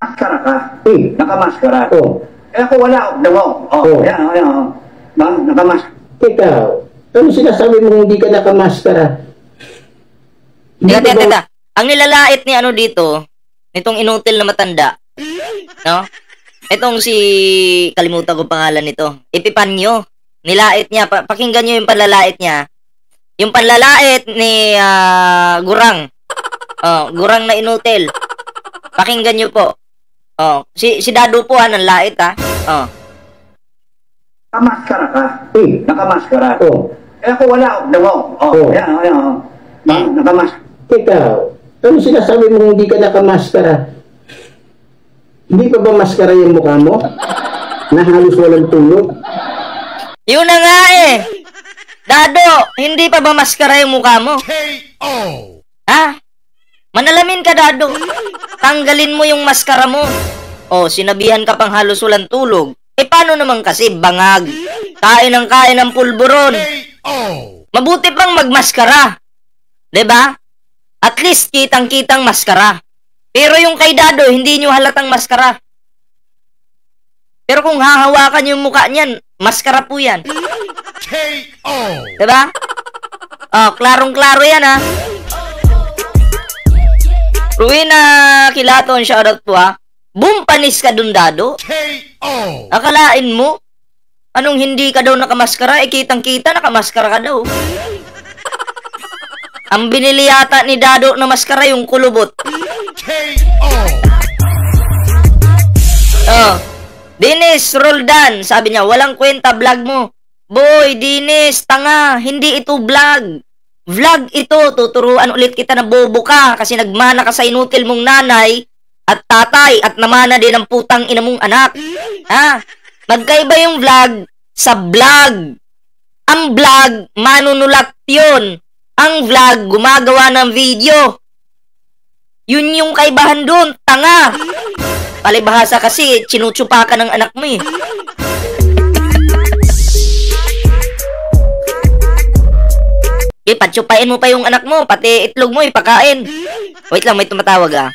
Maskara ka. Nakamaskara. Oh. Eh ako wala. Dawo. Oh. Yan. Nakamaskara. Ikaw, ano sinasabi mo hindi ka nakamaskara? Teka. Ang nilalait ni ano dito, nitong inutil na matanda, no? Itong si, kalimutan ko pangalan nito, Epipanyo. Nilait niya, pakinggan nyo yung panlalait niya. Yung panlalait ni Gurang. Gurang na inutil. Pakinggan nyo po. Si Dado po ang lait ha. Nakamaskara ka. Nakamaskara. Oh. Eh ako wala. Dawo. Yan. Nakamaskara. Ikaw, ano sinasabi mo hindi ka nakamaskara? Hindi pa ba maskara yung mukha mo? Na halos walang tulog? Yun na nga eh. Dado, hindi pa ba maskara yung mukha mo? K.O. Ha? Manalamin ka, Dado. Tanggalin mo yung maskara mo. Sinabihan ka pang halos walang tulog. Paano naman kasi bangag? Kain ng pulburon. K.O. Mabuti pang magmaskara. 'Di ba? At least kitang-kitang maskara. Pero yung kay Dado, hindi nyo halatang maskara. Pero kung hahawakan yung mukha niyan, maskara po yan. K.O. 'Di ba? Klarong-klaro yan ha. Ruina Kilaton, shoutout po ha. Boom, panis ka dun, Dado. K.O. Akalain mo? Anong hindi ka daw nakamaskara? Kitang-kita, nakamaskara ka daw. Ang binili yata ni Dado na maskara yung kulubot. K.O. Dinis Roldan, sabi niya, walang kwenta vlog mo. Boy, Dinis, tanga, hindi ito vlog. Vlog ito, tuturuan ulit kita na bobo ka kasi nagmana ka sa inutil mong nanay at tatay at namana din ang putang ina mong anak. Ha? Magkaiba yung vlog sa vlog. Ang vlog, manunulat yun. Ang vlog, gumagawa ng video. Yun yung kaibahan dun, tanga. Palibhasa kasi, chinutsupa ka ng anak mo eh. Patsupain mo pa yung anak mo, pati itlog mo ipakain. Wait lang, may tumatawag ah.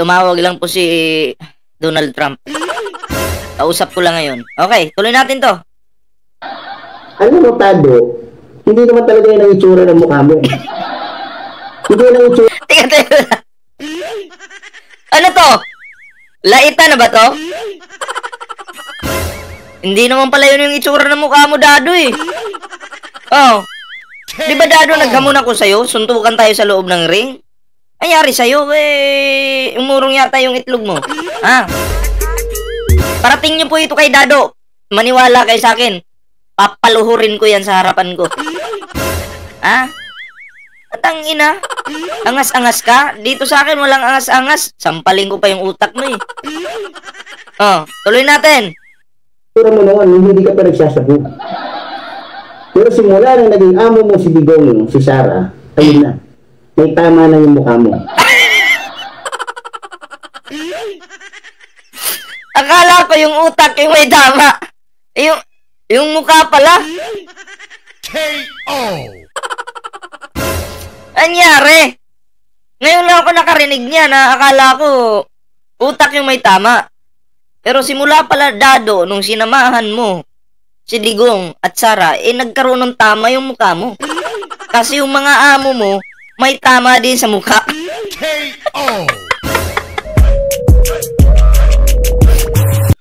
Tumawag lang po si Donald Trump. Kausap ko lang ngayon. Okay, tuloy natin to. Alam mo, Tado, hindi naman talaga yan ang itsura ng mukha mo. Hindi yan ang itsura. Teka. Ano to? Laita na ba to? Hindi naman pala yun yung itsura ng mukha mo, Dado eh. Di ba, Dado, naghamon ako sa'yo? Suntukan tayo sa loob ng ring? Anyari sa'yo, umurong yata yung itlog mo. Ha? Parating niyo po ito kay Dado. Maniwala kayo sa akin. Papaluhurin ko yan sa harapan ko. Ha? At ang ina, angas-angas ka? Dito sa akin walang angas-angas. Sampaling ko pa yung utak mo eh. Tuloy natin. Pero mo naman, hindi ka pa nagsasabi. Pero simula na naging amo mo si Digong, si Sarah, ayun na. May tama na yung mukha mo. Akala ko yung utak yung may tama. Yung mukha pala. K.O. Anyari? Ngayon lang ako nakarinig niya na akala ko utak yung may tama. Pero simula pala, Dado, nung sinamahan mo si Digong at Sara, nagkaroon ng tama yung mukha mo. Kasi yung mga amo mo, may tama din sa mukha. K.O.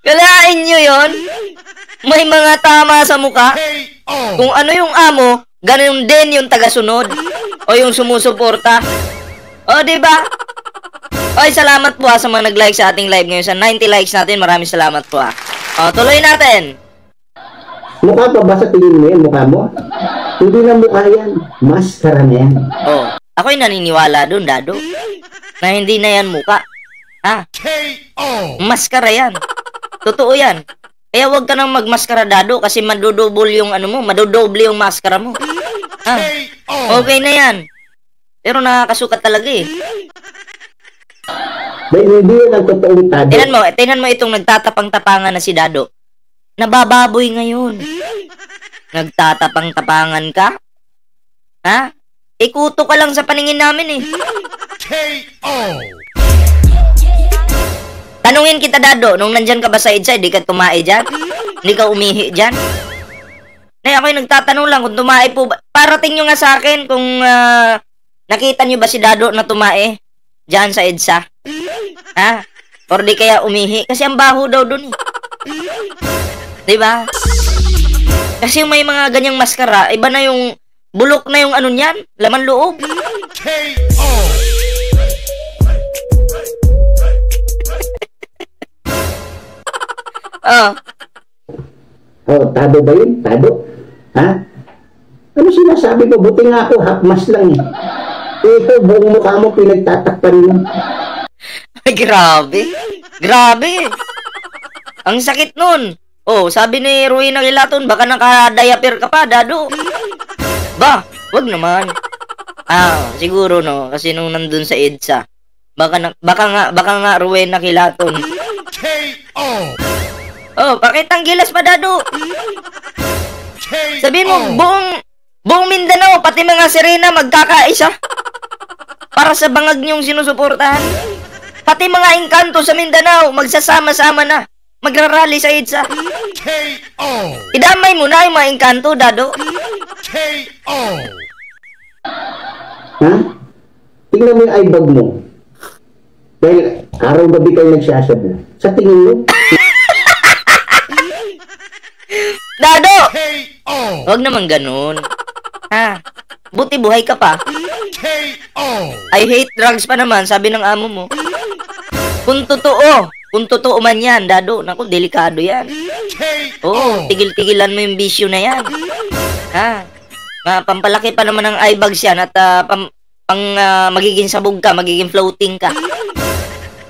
Kalain nyo yon? May mga tama sa mukha. K.O. Kung ano yung amo, ganun din yung tagasunod. O yung sumusuporta. O, diba? Oy, salamat po sa mga nag-like sa ating live ngayon. Sa 90 likes natin, maraming salamat po O, tuloy natin. Mukha pa ba sa tingin mo yan? Mukha mo? Hindi na mukha yan. Maskara na yan. Oh, ako'y naniniwala doon, Dado. Na hindi na yan muka. Ha? KO. Maskara yan. Totoo yan. Kaya huwag ka nang magmaskara, Dado, kasi madudouble yung ano mo, madodoble yung maskara mo. Ha? KO. Okay na yan. Pero nakakasukat talaga eh. Dahil hindi yan ang totoong Tado. Tingnan mo itong nagtatapang-tapangan na si Dado. Nabababoy ngayon. Nagtatapang-tapangan ka? Ha? Ikuto ka lang sa paningin namin eh. KO. Tanungin kita, Dado, nung nandyan ka ba sa EDSA, di ka tumae dyan? Hindi ka umihi dyan? Ako'y nagtatanong lang kung tumae po ba. Parating nyo nga sa akin kung nakita nyo ba si Dado na tumae dyan sa EDSA? Ha? Or di kaya umihi? Kasi ang baho daw dun eh. Diba? Kasi yung may mga ganyang maskara, iba na yung bulok na yung ano niyan, laman loob. KO. Oh, Oh, Tado ba yun? Tado? Ha? Ano sinasabi ko? Buti nga ako, half-mas lang eh. Ito, buong mukha mo pinagtatakpan mo. ay grabe. Grabe. Ang sakit nun. Oh, sabi ni Ruina Kilaton, baka naka-diaper ka pa, Dado. Ba, wag naman. Siguro no, kasi nung nandun sa EDSA, baka nga Ruina Kilaton. KO. Oh, bakit ang gilas pa, Dado? Sabihin mo, buong Mindanao, pati mga sirena magkakaisa. Para sa bangag niyong sinusuportahan. Pati mga engkanto sa Mindanao, magsasama-sama na. Magrarally sa EDSA. KO. Idamay mo na yung mga engkanto, Dado. KO. Ha? Tingnan mo yung eyebag mo. Dahil araw-gabi kayo nagsasabi. Sa tingin mo, Dado! KO. Huwag naman ganun. Ha? Buti buhay ka pa. KO. I hate drugs pa naman, sabi ng amo mo. Kung totoo man yan, Dado, naku, delikado yan. Oo, tigil-tigilan mo yung bisyo na yan. Ha? Pampalaki pa naman ng eyebags yan at magiging sabog ka, magiging floating ka.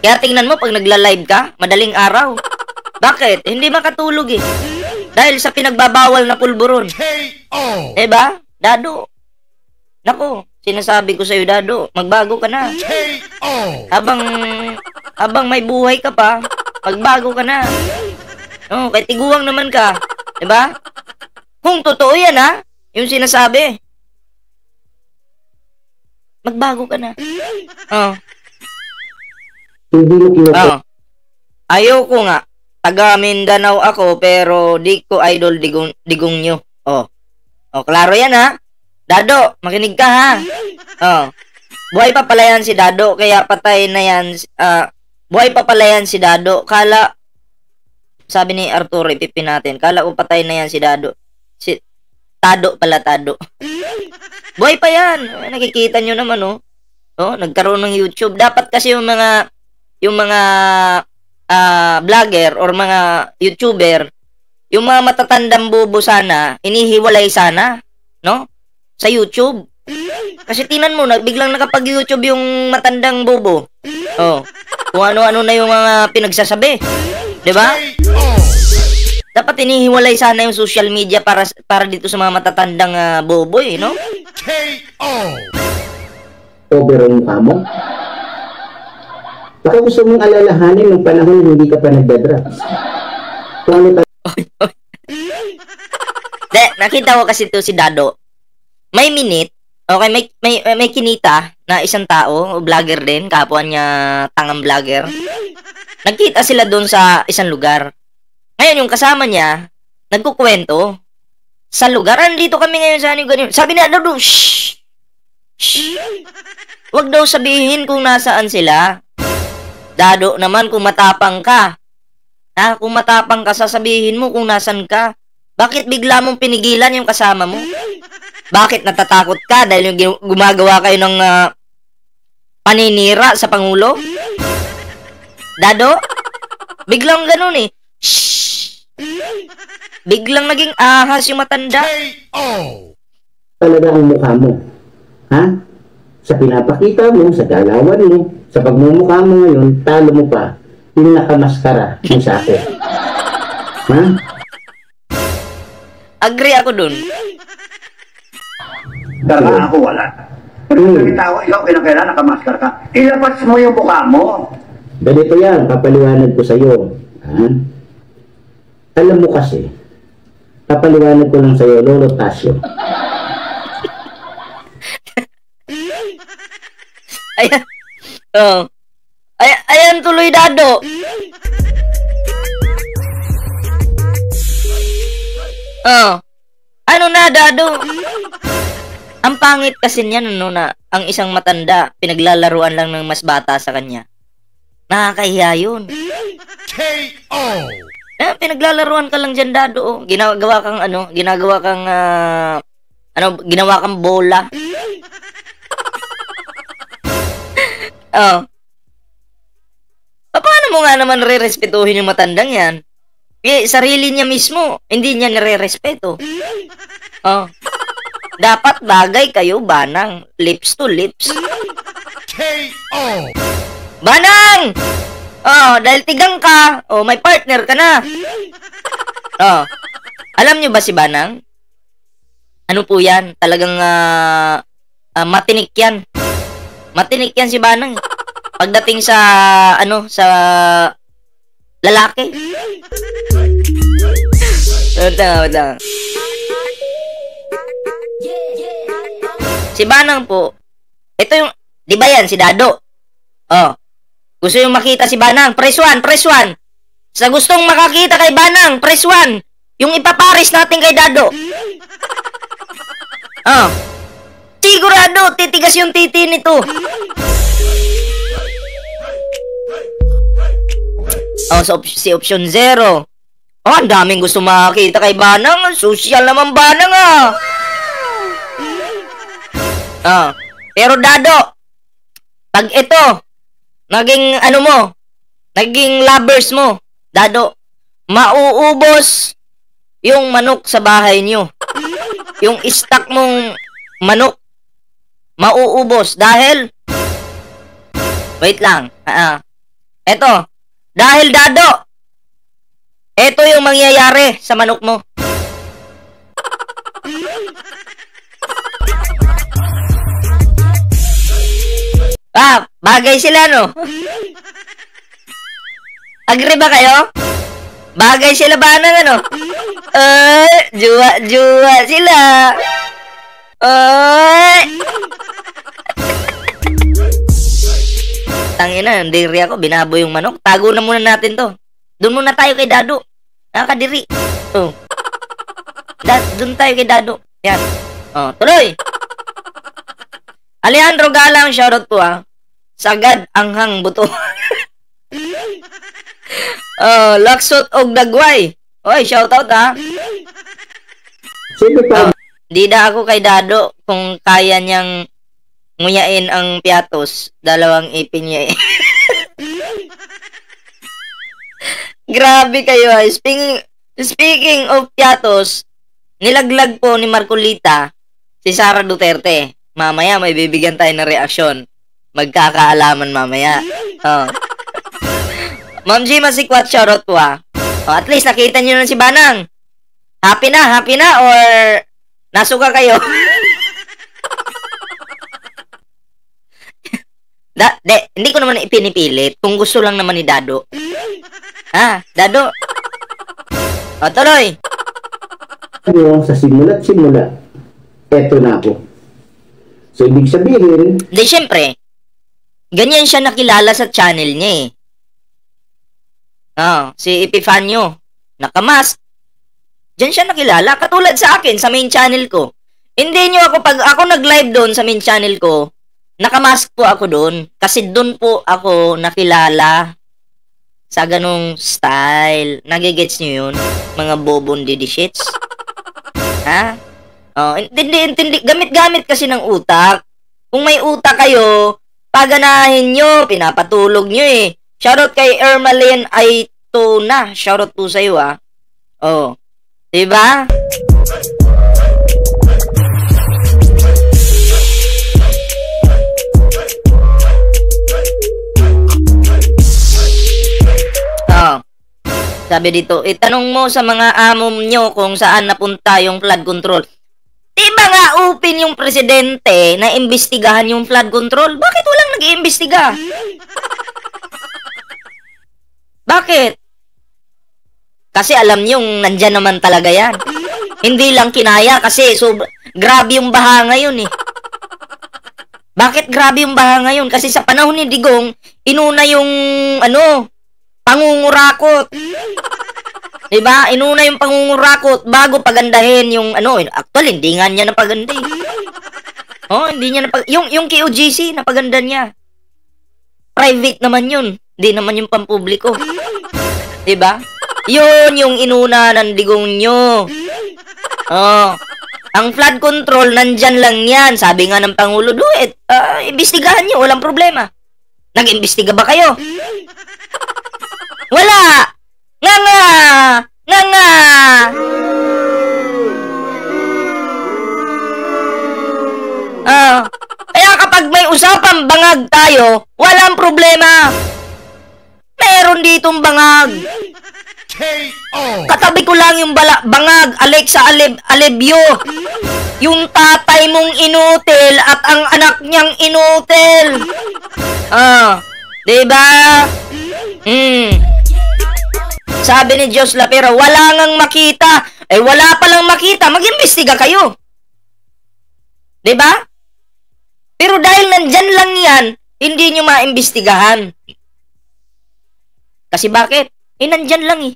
Kaya tingnan mo, pag nagla-live ka, madaling araw. Bakit? Hindi makatulog eh. Dahil sa pinagbabawal na pulburon. KO. Diba? Dado. Naku, sinasabi ko sa'yo, Dado, magbago ka na. KO. Habang may buhay ka pa, magbago ka na. Oh, kahit tiguang naman ka. Diba? Kung totoo yan, ha? Yung sinasabi. Magbago ka na. Oh. hindi mo kinuha. Oh. Ayoko nga. Taga Mindanao ako, pero di ko idol digong nyo. Oh. Oh, klaro yan, ha? Dado, makinig ka, ha? Oh. Buhay pa pala yan si Dado, kaya patay na yan. Buhay pa pala yan si Dado. Kala, sabi ni Arturo, ipipin natin. Kala ko patay na yan si Dado. Si Tado pala, Tado. Buhay pa yan. Nakikita nyo naman, oh. Oh, nagkaroon ng YouTube. Dapat kasi yung mga vlogger or mga YouTuber, yung mga matatandang bobo sana, inihiwalay sana, no? Sa YouTube. Kasi tinan mo, biglang nakapag-YouTube yung matandang bobo. Oh. Kung ano-ano na yung mga pinagsasabi. 'Di ba? Dapat inihiwalay sana yung social media para dito sa mga matatandang bobo, no? KO. Over ang mukha mo. Baka gusto mong alalahanin ng panahon hindi ka pa nagdadrugs. Kung ano De, nakita ko kasi to si Dado. May minute, okay, may kinita na isang tao, vlogger din, kapwa niya tangang vlogger. Nagkita sila doon sa isang lugar. Ngayon, yung kasama niya, nagkukwento sa lugar. Andito kami ngayon sa ganyan. Sabi na, Dado, shh! Shh! Wag daw sabihin kung nasaan sila. Dado naman, kung matapang ka. Ha? Kung matapang ka, sasabihin mo kung nasan ka. Bakit bigla mong pinigilan yung kasama mo? Bakit natatakot ka dahil yung gumagawa kayo ng paninira sa Pangulo? Dado? Biglang ganun eh. Shhh! Biglang naging ahas yung matanda. KO. Talaga ang mukha mo. Ha? Sa pinapakita mo, sa galawan mo, sa pagmumukha mo ngayon, talo mo pa yung nakamaskara mo sa akin. Ha? Agree ako dun. Talaga ako wala. Pero nagitawa, ikaw kinakailan nakamaskar ka. Ilabas mo yung mukha mo. Ganito yan, papaliwanag ko sa'yo. Ha? Alam mo kasi, papaliwanag ko lang sa'yo, Lolo Tasio. Ayan. Oh. Ayan tuloy, Dado. Oh. Ano na, Dado? Ang pangit kasi niyan, ano na, ang isang matanda, pinaglalaruan lang ng mas bata sa kanya. Nakakahiya yun. KO. Pinaglalaruan ka lang dyan, Dado. Oh. Ginagawa kang, ginawa kang bola. Oh. Paano mo nga naman re-respetuhin yung matandang yan? Sarili niya mismo, hindi niya nire-respeto. Oh. Dapat bagay kayo, Banang. Lips to lips. KO. Banang! Oh, dahil tigang ka, oh, may partner ka na. Oh. Alam niyo ba si Banang? Ano po yan? Talagang matinik yan. Matinik yan si Banang. Pagdating sa sa lalaki. Wala. Si Banang po, ito yung, di ba yan, si Dado? Oh. Gusto yung makita si Banang, press 1. Sa gustong makakita kay Banang, press 1. Yung ipaparis natin kay Dado. Oh. Sigurado, titigas yung titi nito. Oh, si option 0. Oh, ang daming gusto makakita kay Banang. Social naman Banang, ah. Oh. Pero Dado, pag ito, naging naging lovers mo, Dado, mauubos yung manok sa bahay nyo. Yung stock mong manok, mauubos dahil, wait lang, eto, dahil Dado, eto yung mangyayari sa manok mo. Bagay sila, no? Agree ba kayo? Bagay sila ba ng juwa sila. Tangina, diri ako, binabo yung manok. Tago na muna natin to. Doon muna tayo kay Dado. Nakakadiri. Oh. Doon tayo kay Dado. Yan. Oh, tuloy. Alejandro Galang, shoutout po, Sagad anghang buto. Oh, laksot og dagway. Oy, shoutout, Sino pa? Di na ako kay Dado kung kaya niyang nguyain ang piatos. Dalawang ipin niya eh. Grabe kayo, Speaking of piatos, nilaglag po ni Marcolita si Sara Duterte. Mamaya may bibigyan tayo ng reaksyon. Magkakaalaman mamaya. Oh. Ma'am G Masikwat, shoutout po, Oh, at least nakita niyo na si Banang. Happy na or nasuka kayo? Hindi ko naman ipinipilit kung gusto lang naman ni Dado. Dado. O, tuloy. Sa simula, eto na ako. So, ibig sabihin, Di, syempre, ganyan siya nakilala sa channel niya si Epifanio, nakamask. Diyan siya nakilala, katulad sa akin, sa main channel ko. Hindi nyo ako, pag ako nag-live doon sa main channel ko, nakamask po ako doon. Kasi doon po ako nakilala sa ganong style. Nagigets nyo yun? Mga bobon didishits. Intindi. Gamit-gamit kasi ng utak. Kung may utak kayo, paganahin nyo, pinapatulog nyo eh. Shoutout kay Ermalyn Aitona. Shoutout po sa'yo, Oh. Diba? Oh. Sabi dito, itanong mo sa mga amo nyo kung saan napunta yung flood control. Diba nga open yung presidente na imbestigahan yung flood control? Bakit walang nag-iimbestiga? Bakit? Kasi alam nyong nandyan naman talaga yan. Hindi lang kinaya kasi grabe yung baha ngayon eh. Bakit grabe yung baha ngayon? Kasi sa panahon ni Digong, inuna yung pangungurakot. Diba? Inuna yung pangungurakot bago pagandahin yung actually hindi nga niya napaganda eh. Oh, hindi niya yung KOGC napaganda niya. Private naman yun. Hindi naman yung pampubliko. Diba? Yun yung inuna ng Digong nyo. Oh. Ang flood control, nandyan lang yan. Sabi nga ng Pangulo, do it. Imbestigahan nyo, walang problema. Nag-imbestiga ba kayo? Wala! Nga! Kaya kapag may usapang bangag tayo, walang problema. Meron ditong bangag. KO. Katabi ko lang yung bangag, Alexa Alebio. Yung tatay mong inutil at ang anak niyang inutil. Diba? Sabi ni Diyos Lapera, wala ngang makita. Wala palang makita, mag-imbestiga kayo. Diba? Pero dahil nandyan lang yan, hindi nyo maimbestigahan. Kasi bakit? Nandyan lang eh.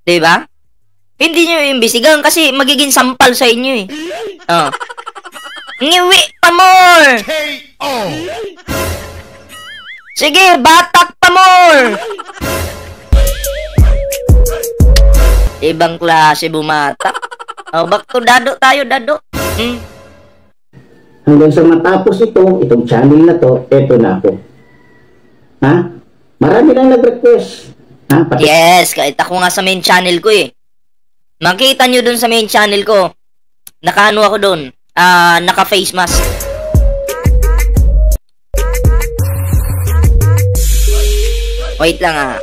Diba? Hindi nyo imbestigahan kasi magiging sampal sa inyo eh. Ngiwi pa more! KO. Sige, batak pa more! Ibang klase bumata. Back to Dado tayo, Dado. Hanggang sa matapos itong channel na to, eto na ako. Ha? Marami lang nag-request. Ha? Yes, kahit ako nga sa main channel ko eh. Makita nyo dun sa main channel ko. Nakaano ako dun. Naka-face mask. Wait lang ah.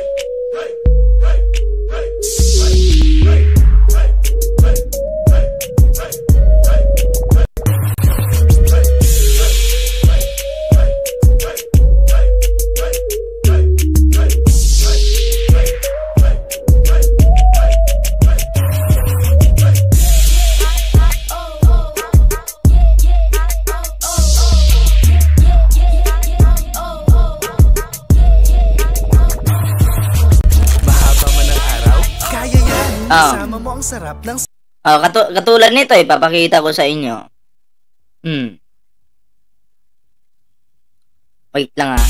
Kasama mo ang sarap ng katulad nito papakita ko sa inyo. Wait lang ah.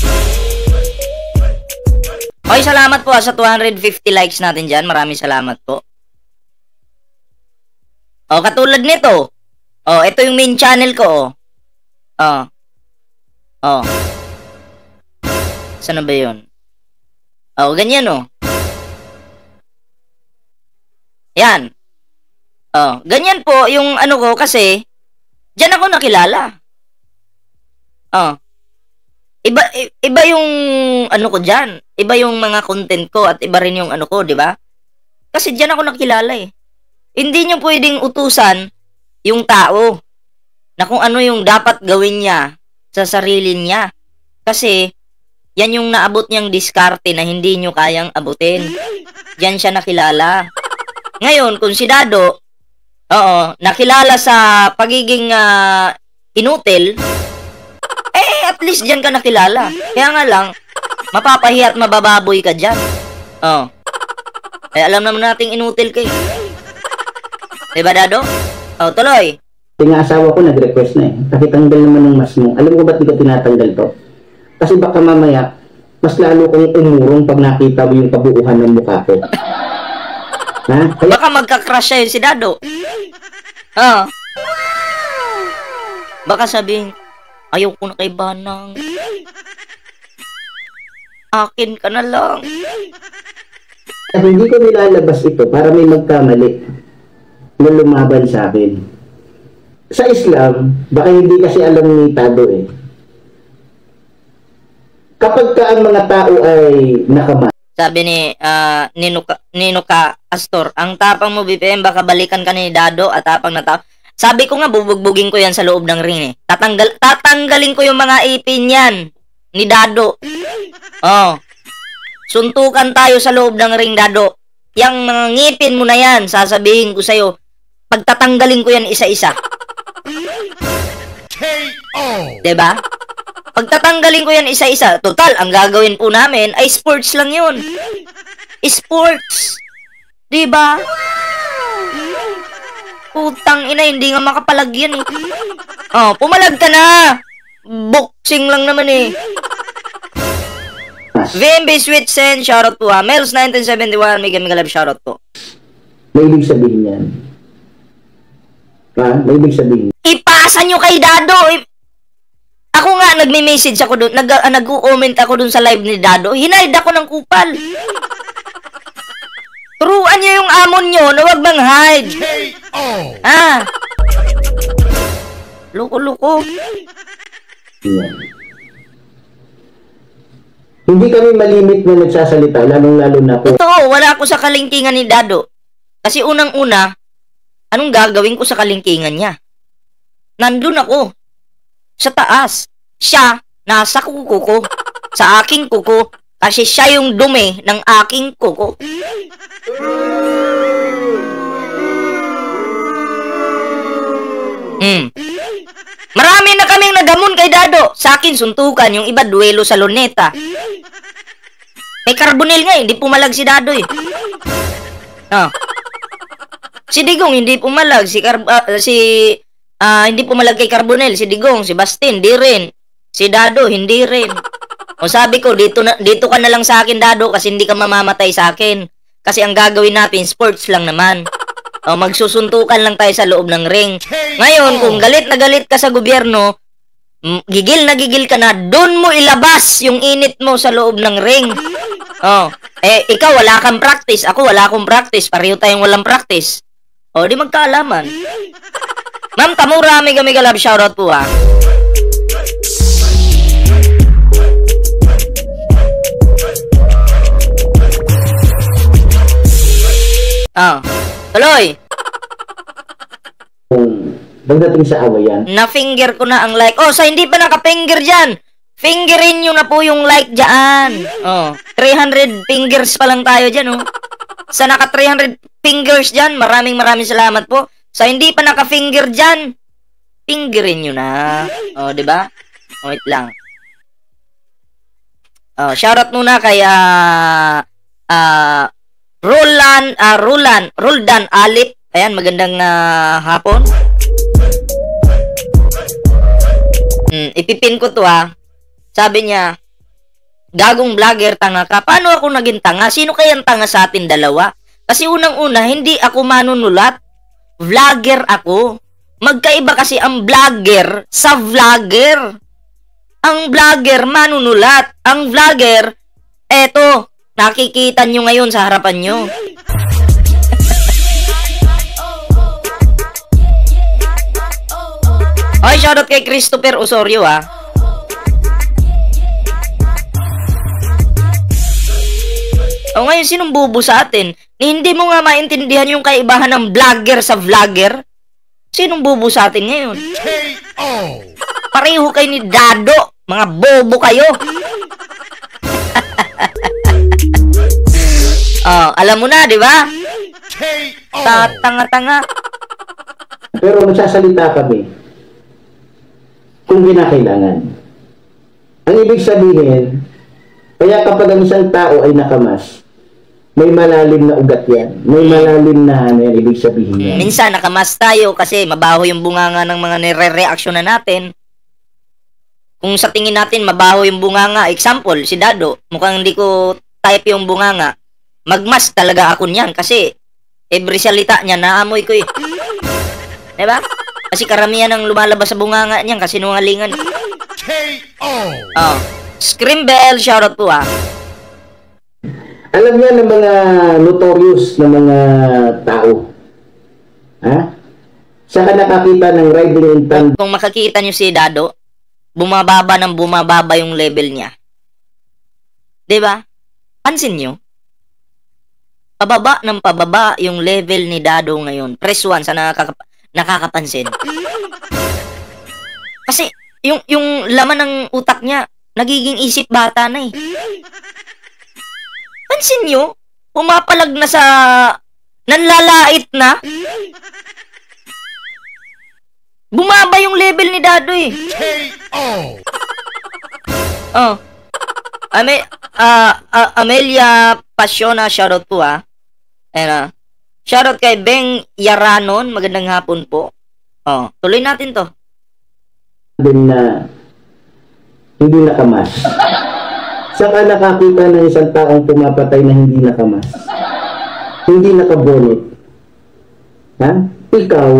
Okay, salamat po sa 250 likes natin dyan. Maraming salamat po. Katulad nito. Ito yung main channel ko. Saan na ba yun? Ganyan Yan. Ganyan po yung ano ko kasi diyan ako nakilala. Iba yung ano ko diyan. Iba yung mga content ko at iba rin yung ano ko, di ba? Kasi diyan ako nakilala eh. Hindi niyo pwedeng utusan yung tao na kung ano yung dapat gawin niya sa sarili niya. Kasi yan yung naabot niyang diskarte na hindi niyo kayang abutin. Diyan siya nakilala. Ngayon, kung si Dado, nakilala sa pagiging inutil, at least dyan ka nakilala. Kaya nga lang, mapapahiya at mabababoy ka dyan. Alam naman nating inutil kayo. Diba, Dado? Tuloy. Yung asawa ko nag-request na pakitanggal naman ng mas mo. Alam ko ba't di ka tinatanggal to? Kasi baka mamaya, mas lalo kong umurong pag nakita mo yung kabuuhan ng mukha ko. Ha? Baka magka-crush siya yun si Dado. Baka sabihin, ayaw ko na kay Banang. Akin ka na lang. Hindi ko nilalabas ito para may magkamali na lumaban sa akin. Sa Islam, baka hindi kasi alam ni Tado eh. Kapag ka ang mga tao ay nakamas, Sabi ni Ninuka Astor, ang tapang mo BPM, baka balikan ka ni Dado at tapang na tao. Sabi ko nga, bubugbugin ko yan sa loob ng ring eh. Tatanggalin ko yung mga ipin yan ni Dado. Oh. Suntukan tayo sa loob ng ring, Dado. Yang mga ngipin mo na yan, sasabihin ko sa'yo, pagtatanggalin ko yan isa-isa. KO. Diba? Pagtatanggalin ko yan isa-isa, total, ang gagawin po namin ay sports lang yun. Sports. Diba? Putang ina, hindi nga makapalag yan eh. Oh, pumalag ka na. Boxing lang naman eh. VMB Sweet Sen, shoutout po ha. Mels 1971, Mega Love, shoutout po. may ibig sabihin yan. Ha? May ibig sabihin. Ipasa nyo kay Dado. Ako nga, nagme-message ako doon, nag-comment ako doon sa live ni Dado. Hinaid ako ng kupal. Turuan nyo yung amon nyo na wag mang hide. Ah. Loko-loko. Yan. Hindi kami malimit na nagsasalita, lalong-lalo na po. Totoo, wala ako sa kalingkingan ni Dado. Kasi unang-una, anong gagawin ko sa kalingkingan niya? Nandun ako. Sa taas. Siya, nasa kuko ko. Sa aking kuko. Kasi siya yung dumi ng aking kuko. Marami na kaming nagamon kay Dado. Sa akin, suntukan. Yung iba, duelo sa luneta. May carbonel nga, hindi pumalag si Dado eh. Oh. Si Digong, hindi pumalag. Hindi pumalag kay Carbonel. Si Digong, si Bastin, di rin. Si Dado, hindi rin. O sabi ko, dito ka na lang sa akin, Dado, kasi hindi ka mamamatay sa akin. Kasi ang gagawin natin, sports lang naman. O magsusuntukan lang tayo sa loob ng ring. Ngayon, kung galit na galit ka sa gobyerno, gigil na gigil ka na, doon mo ilabas yung init mo sa loob ng ring. Oh, ikaw wala kang practice, ako wala akong practice, pareho tayong walang practice. O, di magkaalaman. Ma'am Tamura, Mega Love, shoutout po ha. Ah, tuloy. Pagdating sa awayan. Na-finger ko na ang like. Oh, sa hindi pa naka-finger dyan, fingerin nyo na po yung like dyan. Oh, 300 fingers pa lang tayo dyan, oh. Sa naka 300 fingers dyan, maraming salamat po. Sa hindi pa naka-finger dyan, fingerin nyo na. Oh, diba? Oh, wait lang. Oh, shoutout muna kay Roldan Alip. Ayan, magandang hapon. Ipipin ko to ha. Sabi niya, gagong vlogger, tanga ka. Paano ako naging tanga? Sino kayang tanga sa atin dalawa? Kasi unang-una, hindi ako manunulat. Vlogger ako. Magkaiba kasi ang vlogger sa vlogger. Ang vlogger, manunulat. Ang vlogger, eto, nakikita nyo ngayon sa harapan nyo. Okay, shoutout kay Christopher Osorio ha. O ngayon, sinong bubo sa atin? Hindi mo nga maintindihan yung kaibahan ng vlogger sa vlogger? Sinong bubo sa atin ngayon? Pareho kayo ni Dado. Mga bobo kayo. Oh, alam mo na, di ba? Tanga-tanga. Pero magsasalita kami kung kinakailangan. Ang ibig sabihin, kaya kapag ang isang tao ay nakamas, may malalim na ugat yan. May malalim na ano yan, ibig sabihin yan. Minsan nakamas tayo kasi mabaho yung bunganga ng mga nire-reaction na natin. Kung sa tingin natin mabaho yung bunganga, example, si Dado, mukhang hindi ko type yung bunganga, magmas talaga ako niyan kasi every salita niya naamoy ko eh. Diba? Kasi karamihan ang lumalabas sa bunganga niyan kasi nungalingan. Oh, Scream Bell, shoutout po ha. Alam niya ng mga notorious na mga tao. Ha? Saka nakakita ng riding in tandem. Kung makikita nyo si Dado, bumababa ng bumababa yung level niya. 'Di ba? Pansin nyo? Pababa ng pababa yung level ni Dado ngayon. Press 1 sa nakakapansin. Kasi yung laman ng utak niya, nagiging isip bata na eh. Pansin nyo? Pumapalag na sa nanlalait na. Bumaba yung level ni Dado eh. KO. Oh. Amelia Pasiona, shoutout po ah. Ayan ah. Shoutout kay Beng Yaranon, magandang hapon po. Oh, tuloy natin to. Din na hindi nakamas. Saka nakakita ng isang taong pumapatay na hindi nakamas. Hindi nakabonit. Ha? Ikaw,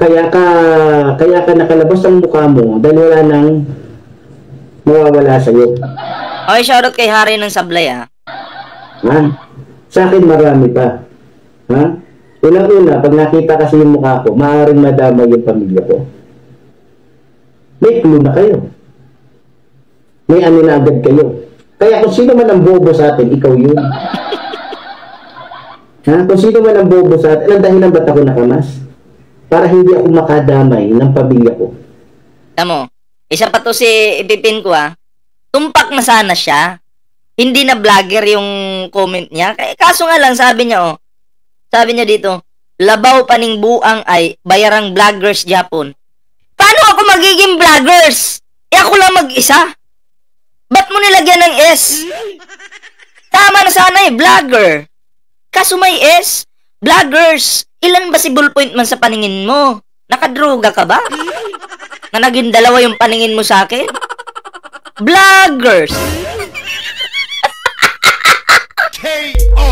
kaya ka nakalabas ang mukha mo dahil wala nang mawawala sa'yo. Okay, shoutout kay Hari ng Sablay ah. Ha? Sa akin marami pa. Ha? Unang-una, pag nakita kasi yung mukha ko, maaaring madama yung pamilya ko. May clue na kayo. May ano na agad kayo. Kaya kung sino man ang bobo sa atin, ikaw yun. Ha? Kung sino man ang bobo sa atin, ang dahilan ba't ako nakamas? Para hindi ako makadamay ng pamilya ko. Tamo, isa pa to si ipipin ko ah. Tumpak na sana siya. Hindi na vlogger yung comment niya. Kaso nga lang, sabi niya oh. Sabi niya dito, labaw paning buang ay bayarang vloggers Japon. Paano ako magiging vloggers? Ako lang mag-isa. Ba't mo nilagyan ng S? Tama na sana eh, vlogger. Kaso may S, vloggers. Ilan ba si ballpoint man sa paningin mo? Nakadroga ka ba? Na naging dalawa yung paningin mo sa akin? Vloggers. KO.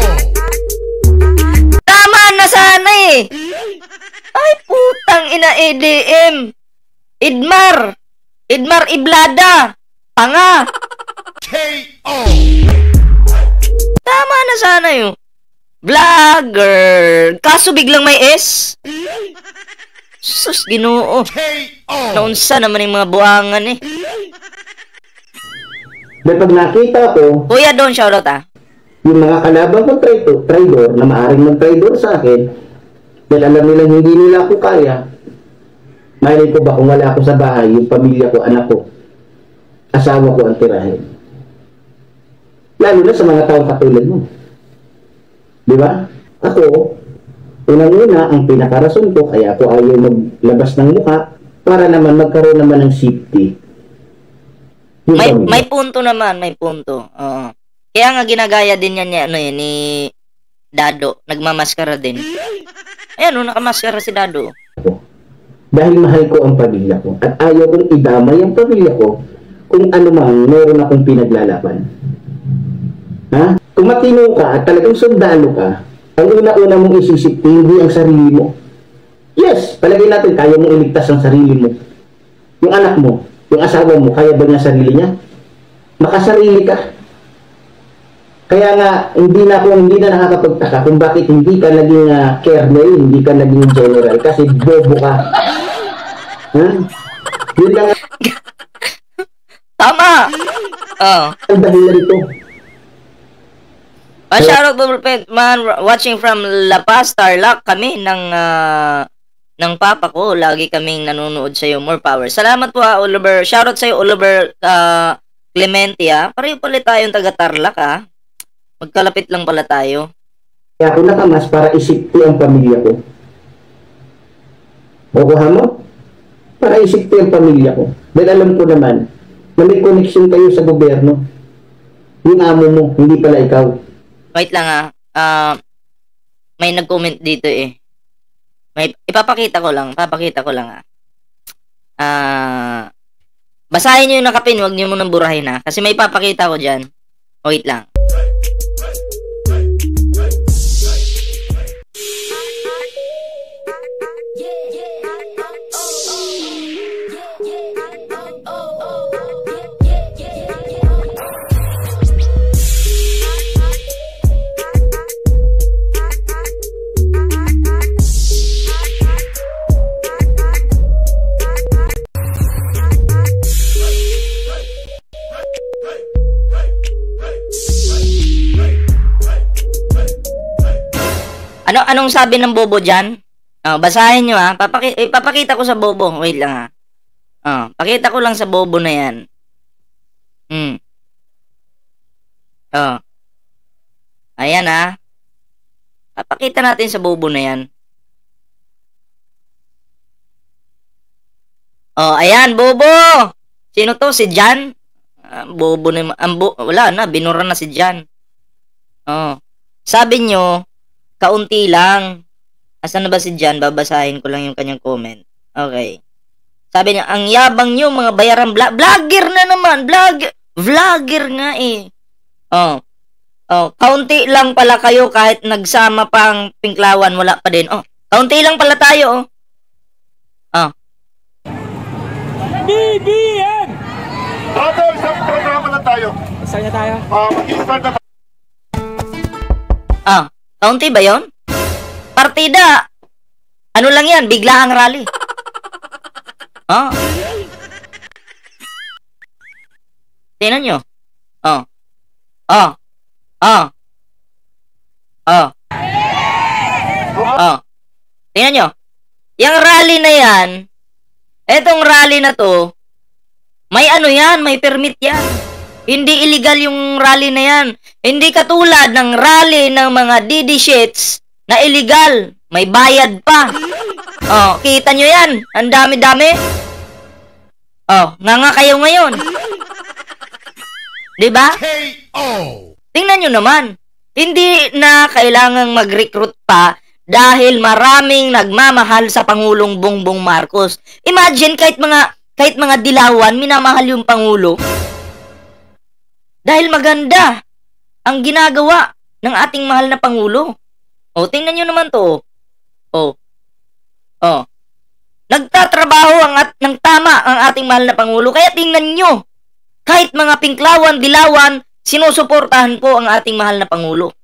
Tama na sana eh. Ay putang ina EDM. Idmar Iblada. Panga. KO. Tama na sana yun. Vlogger. Kaso biglang may S. Sus, Ginoo. KO. Naunsa naman yung mga buhangan eh. Dahil pag nakita ko, Kuya Don, shoutout ah. yung mga kalaban kong traidor na maaaring mag-traidor sa akin, dahil alam nilang hindi nila ako kaya, malay ko ba kung wala ako sa bahay, yung pamilya ko, anak ko, asawa ko ang tirahin. Lalo na sa mga taong katulad mo. Di ba? Ako, unang-una, ang pinakarason ko, kaya ako ayaw maglabas ng mukha, para naman magkaroon naman ng safety. May punto naman, may punto. Oo. Kaya nga ginagaya din yan ni Dado. Nagmamaskara din. Ayan, nakamaskara si Dado. Dahil mahal ko ang pamilya ko at ayaw kong idamay ang pamilya ko kung ano man meron akong pinaglalaban. Ha? Kung matino ka at talagang sundalo ka, ang una-una mong isisip, hindi ang sarili mo. Yes, palagay natin, kaya mong iligtas ang sarili mo. Yung anak mo, yung asawa mo, kaya ba niya sarili niya? Makasarili ka. Kaya nga, hindi na nakakapagtaka kung bakit hindi ka naging kernel, hindi ka naging general, kasi bobo ka. Ha? Yun lang Tama! Oh. ang dahilan ito. Shoutout Bubble Pet man, watching from La Paz, Tarlac kami ng papa ko. Lagi kaming nanonood sa iyo. More power. Salamat po Oliver. Shoutout sa iyo Oliver Clemente Pareho pala tayong taga Tarlac Magkalapit lang pala tayo. Kaya ako nakamas para isipti ang pamilya ko. Kukuha mo? Para isipti ang pamilya ko. Dahil alam ko naman na may connection kayo sa gobyerno. Yung amo mo, hindi pala ikaw. Wait lang may nag-comment dito May papakita ko lang basahin niyo yung nakapin, wag niyo munang burahin kasi may papakita ko diyan. Wait lang. Anong sabi ng bobo dyan? Basahin nyo ha. Papakita ko sa bobo. Wait lang ha. Pakita ko lang sa bobo na yan. Ayan ha. Papakita natin sa bobo na yan. Ayan, bobo! Sino to? Si Jan? Bobo na wala na, binura na si Jan. Sabi nyo, kaunti lang. Asan na ba si Jan? Babasahin ko lang yung kanyang comment. Okay. Sabi niya, ang yabang nyo, mga bayaran vlogger na naman. Vlogger nga eh. Kaunti lang pala kayo kahit nagsama pang Pinklawan, wala pa din. Kaunti lang pala tayo. BBM! Brother, isang programa na tayo. Saan na tayo? Mag-i-start na tayo. Kaunti ba yon? Partida. Ano lang yan? Biglaang rally. Tingnan nyo. Tingnan nyo. Yung rally na yan, etong rally na to, may ano yan, may permit yan. Hindi illegal yung rally na yan. Hindi katulad ng rally ng mga DD shits na illegal. May bayad pa. Kita nyo yan. Ang dami-dami. Nga kayo ngayon. Diba? KO! Tingnan nyo naman. Hindi na kailangang mag-recruit pa dahil maraming nagmamahal sa Pangulong Bongbong Marcos. Imagine kahit mga dilawan, minamahal yung Pangulo. Dahil maganda ang ginagawa ng ating mahal na Pangulo. Tingnan nyo naman to. Nagtatrabaho ng tama ang ating mahal na Pangulo. Kaya tingnan nyo, kahit mga Pinklawan, dilawan, sinusuportahan po ang ating mahal na Pangulo.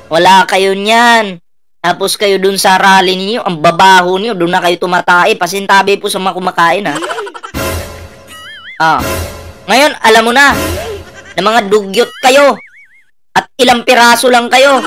Wala kayo niyan. Tapos kayo dun sa rally niyo, ang babaho niyo, dun na kayo tumatay. Pasintabi po sa mga kumakain, ha? Ngayon, alam mo na mga dugyot kayo. At ilang piraso lang kayo.